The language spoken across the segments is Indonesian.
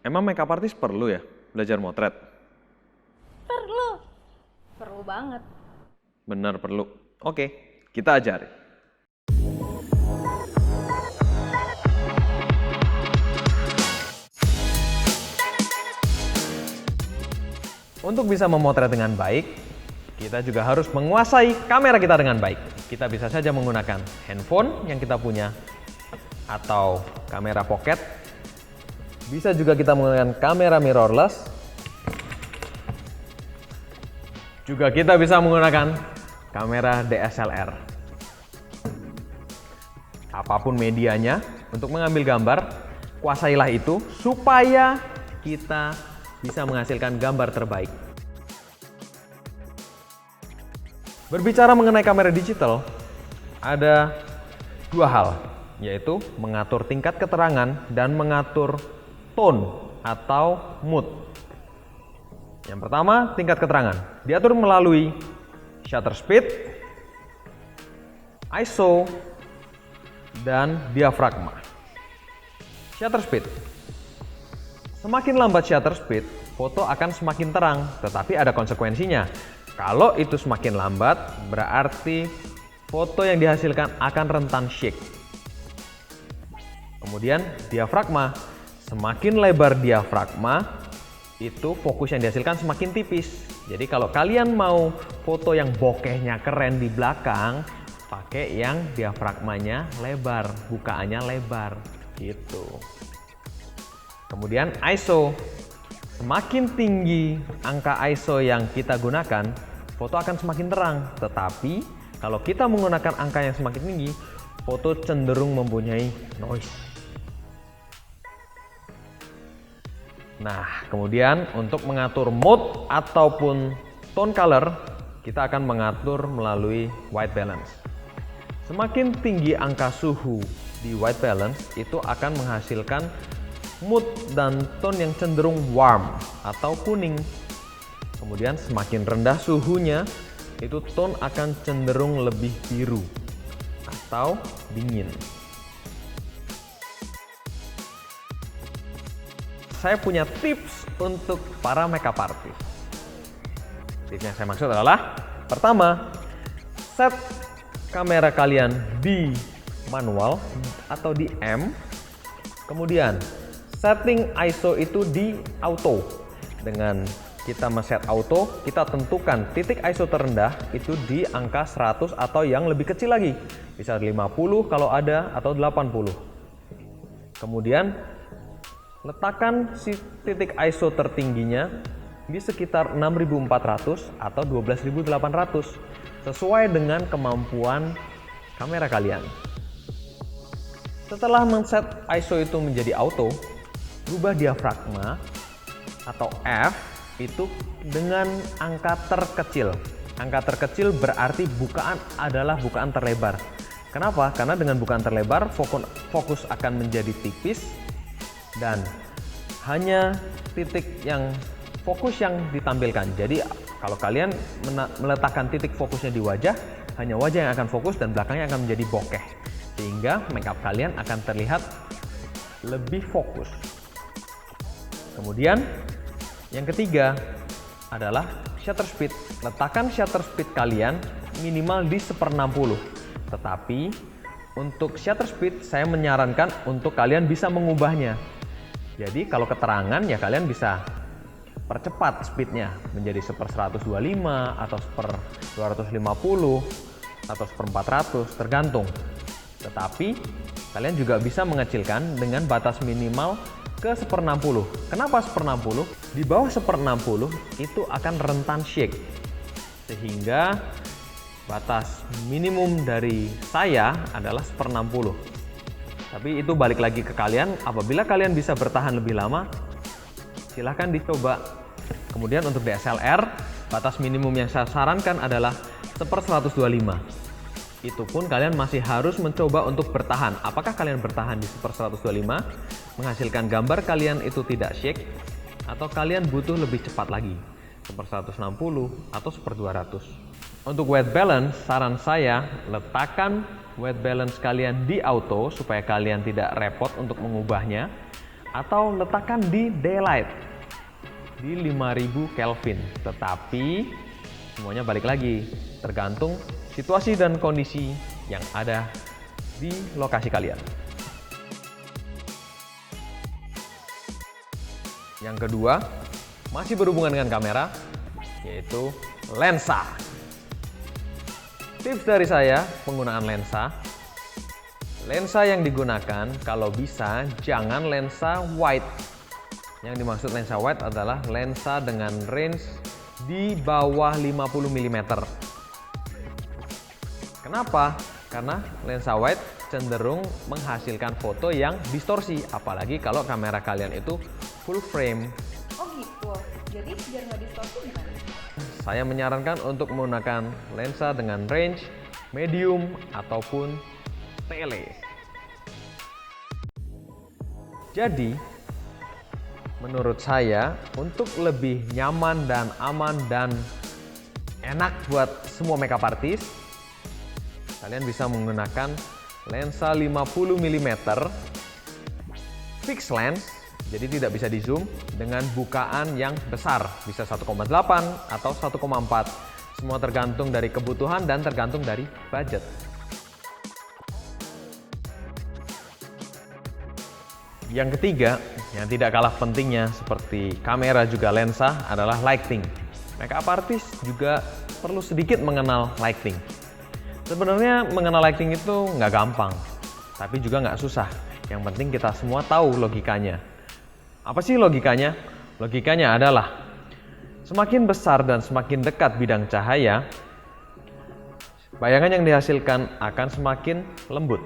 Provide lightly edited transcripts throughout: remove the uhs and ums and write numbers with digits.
Emang makeup artist perlu ya belajar motret? Perlu banget. Bener perlu. Oke, kita ajari. Untuk bisa memotret dengan baik, kita juga harus menguasai kamera kita dengan baik. Kita bisa saja menggunakan handphone yang kita punya atau kamera pocket. Bisa juga kita menggunakan kamera mirrorless. Juga kita bisa menggunakan kamera DSLR. Apapun medianya untuk mengambil gambar, kuasailah itu supaya kita bisa menghasilkan gambar terbaik. Berbicara mengenai kamera digital, ada dua hal, yaitu mengatur tingkat keterangan dan mengatur tone atau mood. Yang pertama, tingkat keterangan. Diatur melalui shutter speed, ISO, dan diafragma. Shutter speed. Semakin lambat shutter speed, foto akan semakin terang, tetapi ada konsekuensinya. Kalau itu semakin lambat, berarti foto yang dihasilkan akan rentan shake. Kemudian diafragma. Semakin lebar diafragma, itu fokus yang dihasilkan semakin tipis. Jadi kalau kalian mau foto yang bokehnya keren di belakang, pakai yang diafragmanya lebar, bukaannya lebar gitu. Kemudian ISO. Semakin tinggi angka ISO yang kita gunakan, foto akan semakin terang. Tetapi kalau kita menggunakan angka yang semakin tinggi, foto cenderung mempunyai noise. Nah, kemudian untuk mengatur mood ataupun tone color, kita akan mengatur melalui white balance. Semakin tinggi angka suhu di white balance, itu akan menghasilkan mood dan tone yang cenderung warm atau kuning. Kemudian semakin rendah suhunya, itu tone akan cenderung lebih biru atau dingin. Saya punya tips untuk para makeup artist. Tips yang saya maksud adalah, pertama, set kamera kalian di manual atau di M. Kemudian setting ISO itu di auto. Dengan kita men-set auto, kita tentukan titik ISO terendah itu di angka 100 atau yang lebih kecil lagi. Bisa 50 kalau ada atau 80. Kemudian letakkan si titik ISO tertingginya di sekitar 6400 atau 12800 sesuai dengan kemampuan kamera kalian. Setelah men-set ISO itu menjadi auto, rubah diafragma atau F itu dengan angka terkecil. Angka terkecil berarti bukaan adalah bukaan terlebar. Kenapa? Karena dengan bukaan terlebar fokus akan menjadi tipis dan hanya titik yang fokus yang ditampilkan. Jadi kalau kalian meletakkan titik fokusnya di wajah, hanya wajah yang akan fokus dan belakangnya akan menjadi bokeh. Sehingga makeup kalian akan terlihat lebih fokus. Kemudian yang ketiga adalah shutter speed. Letakkan shutter speed kalian minimal di 1/60. Tetapi untuk shutter speed saya menyarankan untuk kalian bisa mengubahnya. Jadi kalau keterangan ya kalian bisa percepat speednya menjadi 1/125 atau 1/250 atau 1/400 tergantung. Tetapi kalian juga bisa mengecilkan dengan batas minimal ke 1/60. Kenapa 1/60? Di bawah 1/60 itu akan rentan shake. Sehingga batas minimum dari saya adalah 1/60. Tapi itu balik lagi ke kalian. Apabila kalian bisa bertahan lebih lama, silahkan dicoba. Kemudian untuk DSLR, batas minimum yang saya sarankan adalah 1/125. Itu pun kalian masih harus mencoba untuk bertahan. Apakah kalian bertahan di 1/125, menghasilkan gambar kalian itu tidak shake, atau kalian butuh lebih cepat lagi, 1/160 atau 1/200. Untuk white balance, saran saya letakkan white balance kalian di auto supaya kalian tidak repot untuk mengubahnya. atau letakkan di daylight di 5000 Kelvin. Tetapi semuanya balik lagi, tergantung situasi dan kondisi yang ada di lokasi kalian. Yang kedua, masih berhubungan dengan kamera, yaitu lensa. Tips dari saya penggunaan lensa. Lensa yang digunakan kalau bisa jangan lensa wide. Yang dimaksud lensa wide adalah lensa dengan range di bawah 50 mm. Kenapa? Karena lensa wide cenderung menghasilkan foto yang distorsi, apalagi kalau kamera kalian itu full frame. Oh gitu, jadi biar nggak distorsi gimana? Saya menyarankan untuk menggunakan lensa dengan range medium ataupun tele. Jadi, menurut saya untuk lebih nyaman dan aman dan enak buat semua makeup artist, kalian bisa menggunakan lensa 50 mm fixed lens, jadi tidak bisa di zoom, dengan bukaan yang besar, bisa 1,8 atau 1,4. Semua tergantung dari kebutuhan dan tergantung dari budget. Yang ketiga, yang tidak kalah pentingnya seperti kamera juga lensa adalah lighting. Makeup artist juga perlu sedikit mengenal lighting. Sebenarnya mengenal lighting itu nggak gampang, tapi juga nggak susah. Yang penting kita semua tahu logikanya. Apa sih logikanya? Logikanya adalah semakin besar dan semakin dekat bidang cahaya, bayangan yang dihasilkan akan semakin lembut.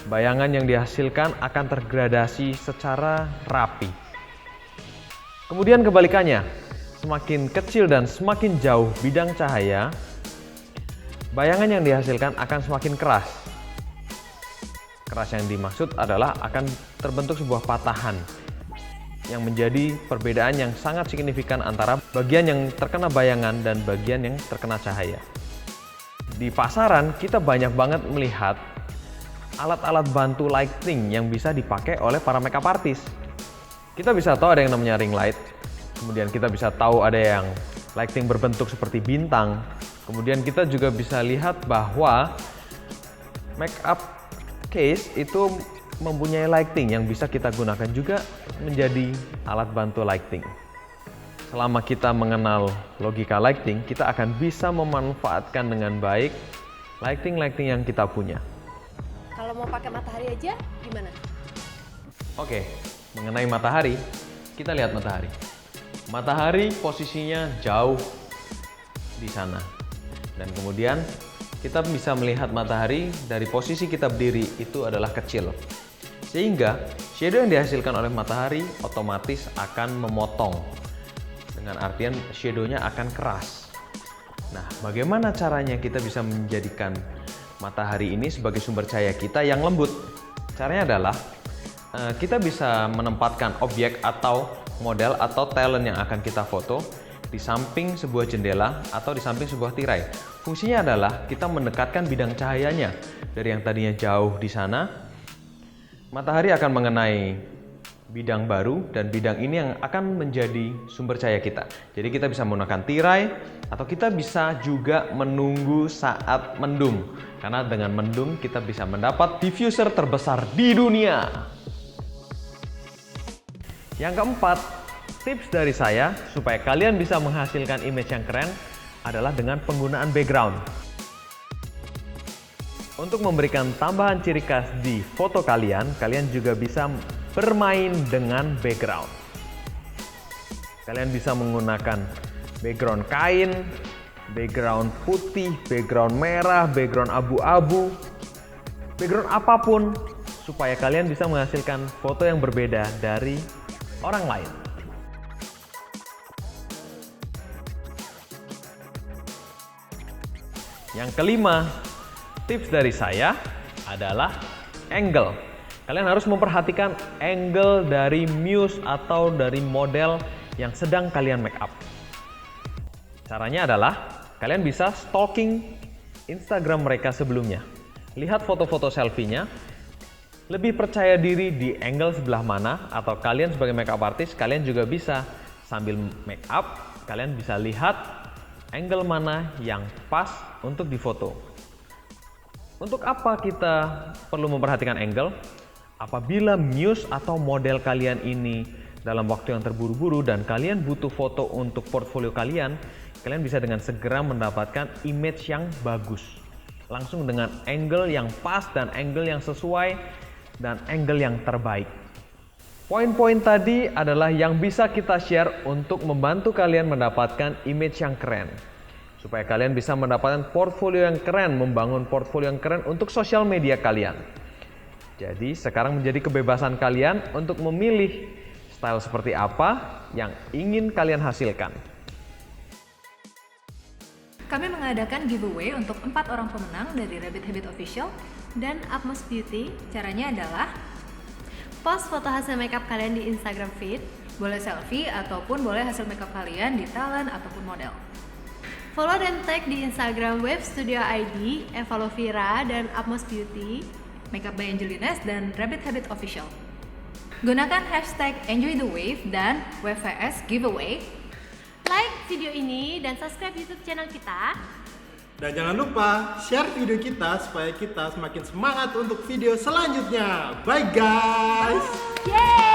Bayangan yang dihasilkan akan tergradasi secara rapi. Kemudian kebalikannya, semakin kecil dan semakin jauh bidang cahaya, bayangan yang dihasilkan akan semakin keras. Keras yang dimaksud adalah akan terbentuk sebuah patahan yang menjadi perbedaan yang sangat signifikan antara bagian yang terkena bayangan dan bagian yang terkena cahaya. Di pasaran kita banyak banget melihat alat-alat bantu lighting yang bisa dipakai oleh para makeup artist. Kita bisa tahu ada yang namanya ring light, kemudian kita bisa tahu ada yang lighting berbentuk seperti bintang. Kemudian kita juga bisa lihat bahwa makeup case itu mempunyai lighting yang bisa kita gunakan juga menjadi alat bantu lighting. Selama kita mengenal logika lighting, kita akan bisa memanfaatkan dengan baik lighting yang kita punya. Kalau mau pakai matahari aja gimana? Oke, mengenai matahari, kita lihat matahari. Matahari posisinya jauh di sana. Dan kemudian kita bisa melihat matahari dari posisi kita berdiri itu adalah kecil. Sehingga shadow yang dihasilkan oleh matahari otomatis akan memotong. Dengan artian shadow-nya akan keras. Nah, bagaimana caranya kita bisa menjadikan matahari ini sebagai sumber cahaya kita yang lembut? Caranya adalah kita bisa menempatkan objek atau model atau talent yang akan kita foto di samping sebuah jendela atau di samping sebuah tirai. Fungsinya adalah kita mendekatkan bidang cahayanya dari yang tadinya jauh di sana. Matahari akan mengenai bidang baru dan bidang ini yang akan menjadi sumber cahaya kita. Jadi kita bisa menggunakan tirai atau kita bisa juga menunggu saat mendung. Karena dengan mendung kita bisa mendapat diffuser terbesar di dunia. Yang keempat, tips dari saya supaya kalian bisa menghasilkan image yang keren adalah dengan penggunaan background. Untuk memberikan tambahan ciri khas di foto kalian, kalian juga bisa bermain dengan background. Kalian bisa menggunakan background kain, background putih, background merah, background abu-abu, background apapun, supaya kalian bisa menghasilkan foto yang berbeda dari orang lain. Yang kelima, tips dari saya adalah angle. Kalian harus memperhatikan angle dari muse atau dari model yang sedang kalian make up. Caranya adalah kalian bisa stalking Instagram mereka sebelumnya. Lihat foto-foto selfie-nya, lebih percaya diri di angle sebelah mana, atau kalian sebagai makeup artist, kalian juga bisa sambil make up, kalian bisa lihat angle mana yang pas untuk difoto. Untuk apa kita perlu memperhatikan angle? Apabila muse atau model kalian ini dalam waktu yang terburu-buru dan kalian butuh foto untuk portfolio kalian, kalian bisa dengan segera mendapatkan image yang bagus. Langsung dengan angle yang pas dan angle yang sesuai dan angle yang terbaik. Poin-poin tadi adalah yang bisa kita share untuk membantu kalian mendapatkan image yang keren. Supaya kalian bisa mendapatkan portfolio yang keren, membangun portfolio yang keren untuk sosial media kalian. Jadi sekarang menjadi kebebasan kalian untuk memilih style seperti apa yang ingin kalian hasilkan. Kami mengadakan giveaway untuk 4 orang pemenang dari Rabbit Habit Official dan Atmos Beauty. Caranya adalah post foto hasil makeup kalian di Instagram feed, boleh selfie ataupun boleh hasil makeup kalian di talent ataupun model. Follow dan tag di Instagram Wave Studio ID, Evalovira dan Atmos Beauty, Makeup by Angelines dan Rabbit Habit Official. Gunakan hashtag Enjoy the Wave dan WVS Giveaway. Like video ini dan subscribe YouTube channel kita. Dan jangan lupa share video kita supaya kita semakin semangat untuk video selanjutnya. Bye guys! Yeay!